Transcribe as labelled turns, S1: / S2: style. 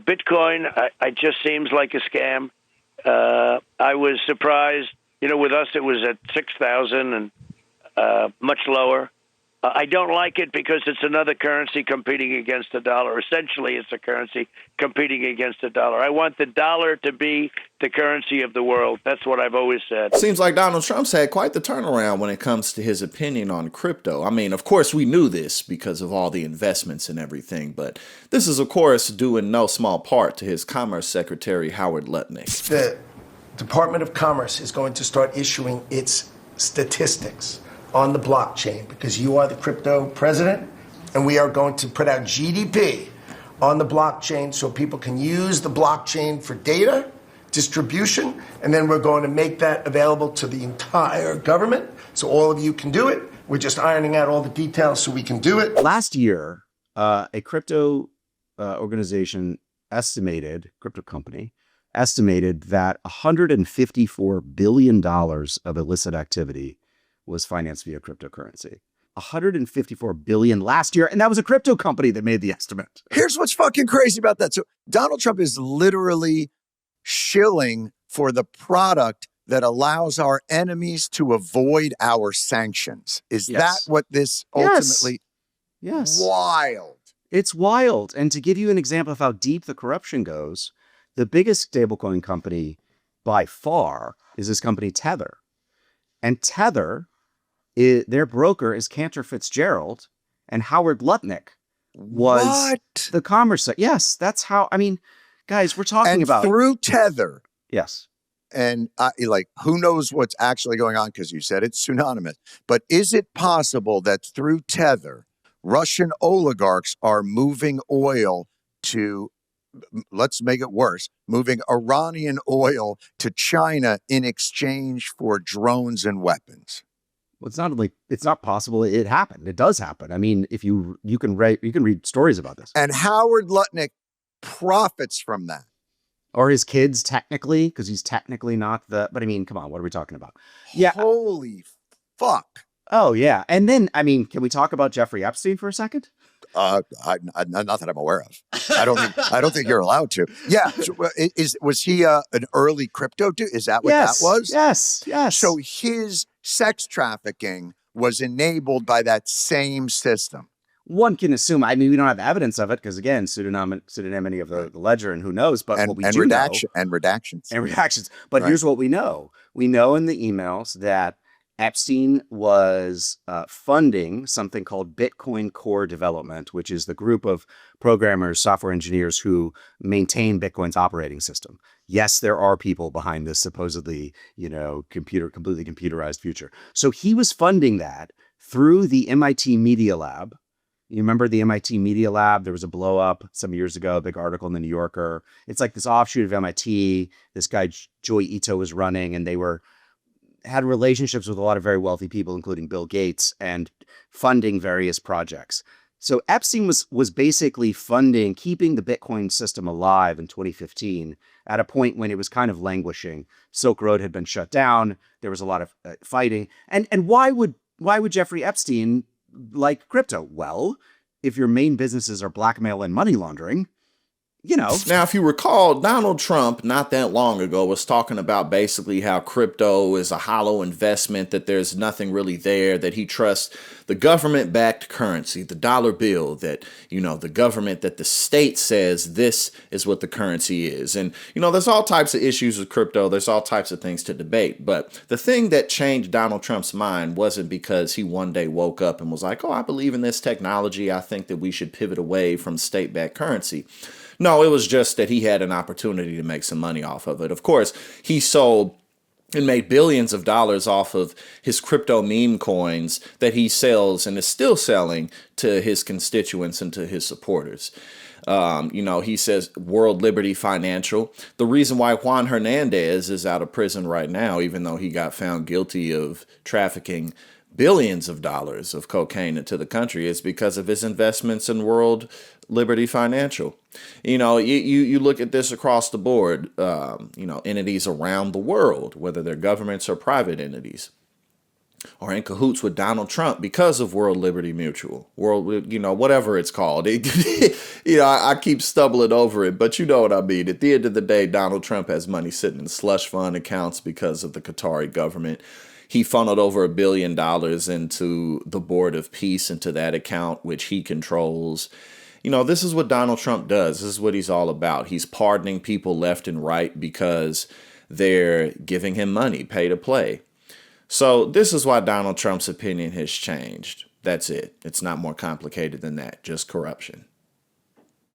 S1: Bitcoin, I just seems like a scam. I was surprised. With us, it was at 6,000 and much lower. I don't like it because it's another currency competing against the dollar. Essentially, it's a currency competing against the dollar. I want the dollar to be the currency of the world. That's what I've always said.
S2: Seems like Donald Trump's had quite the turnaround when it comes to his opinion on crypto. I mean, of course, we knew this because of all the investments and everything, but this is, of course, due in no small part to his Commerce Secretary, Howard Lutnick.
S3: The Department of Commerce is going to start issuing its statistics on the blockchain because you are the crypto president, and we are going to put out GDP on the blockchain so people can use the blockchain for data distribution, and then we're going to make that available to the entire government so all of you can do it. We're just ironing out all the details so we can do it.
S4: Last year, a crypto organization crypto company estimated that $154 billion of illicit activity was financed via cryptocurrency. 154 billion last year. And that was a crypto company that made the estimate.
S5: Here's what's fucking crazy about that. So Donald Trump is literally shilling for the product that allows our enemies to avoid our sanctions. Is that what this ultimately?
S4: Yes.
S5: Wild.
S4: It's wild. And to give you an example of how deep the corruption goes, the biggest stablecoin company by far is this company Tether. And Tether, their broker is Cantor Fitzgerald, and Howard Lutnick was the commerce. Yes, that's how. I mean, guys, we're talking about
S5: through Tether.
S4: Yes,
S5: and who knows what's actually going on because you said it's pseudonymous. But is it possible that through Tether, Russian oligarchs are moving oil to? Let's make it worse, moving Iranian oil to China in exchange for drones and weapons.
S4: Well, it's not possible. It happened. It does happen. I mean, if you can read stories about this.
S5: And Howard Lutnick profits from that.
S4: Or his kids, technically, because he's technically not but I mean, come on, what are we talking about? Yeah.
S5: Holy fuck.
S4: Oh, yeah. And then, I mean, can we talk about Jeffrey Epstein for a second?
S5: Not that I'm aware of. I don't think you're allowed to. Yeah. So, was he an early crypto dude? Is that what that was?
S4: Yes.
S5: So his sex trafficking was enabled by that same system.
S4: One can assume. I mean, we don't have evidence of it because, again, pseudonymity of the ledger, and who knows? But what we do know,
S5: and redactions.
S4: But here's what we know: we know in the emails that Epstein was funding something called Bitcoin Core Development, which is the group of programmers, software engineers who maintain Bitcoin's operating system. Yes, there are people behind this supposedly, completely computerized future. So he was funding that through the MIT Media Lab. You remember the MIT Media Lab? There was a blow up some years ago, a big article in the New Yorker. It's like this offshoot of MIT. This guy, Joy Ito, was running, and they had relationships with a lot of very wealthy people, including Bill Gates, and funding various projects. So Epstein was basically keeping the Bitcoin system alive in 2015 at a point when it was kind of languishing. Silk Road had been shut down. There was a lot of fighting. And why would Jeffrey Epstein like crypto? Well, if your main businesses are blackmail and money laundering,
S2: Now, if you recall, Donald Trump not that long ago was talking about basically how crypto is a hollow investment, that there's nothing really there, that he trusts the government-backed currency, the dollar bill, that, the government, that the state says this is what the currency is. And, there's all types of issues with crypto. There's all types of things to debate. But the thing that changed Donald Trump's mind wasn't because he one day woke up and was like, oh, I believe in this technology. I think that we should pivot away from state-backed currency. No, it was just that he had an opportunity to make some money off of it. Of course, he sold and made billions of dollars off of his crypto meme coins that he sells and is still selling to his constituents and to his supporters. He says World Liberty Financial. The reason why Juan Hernandez is out of prison right now, even though he got found guilty of trafficking billions of dollars of cocaine into the country, is because of his investments in World Liberty Financial. You look at this across the board, entities around the world, whether they're governments or private entities. are in cahoots with Donald Trump because of World Liberty Mutual, whatever it's called. I keep stumbling over it, but you know what I mean. At the end of the day, Donald Trump has money sitting in slush fund accounts because of the Qatari government. He funneled over $1 billion into the Board of Peace, into that account, which he controls. This is what Donald Trump does. This is what he's all about. He's pardoning people left and right because they're giving him money, pay to play. So this is why Donald Trump's opinion has changed. That's it. It's not more complicated than that. Just corruption.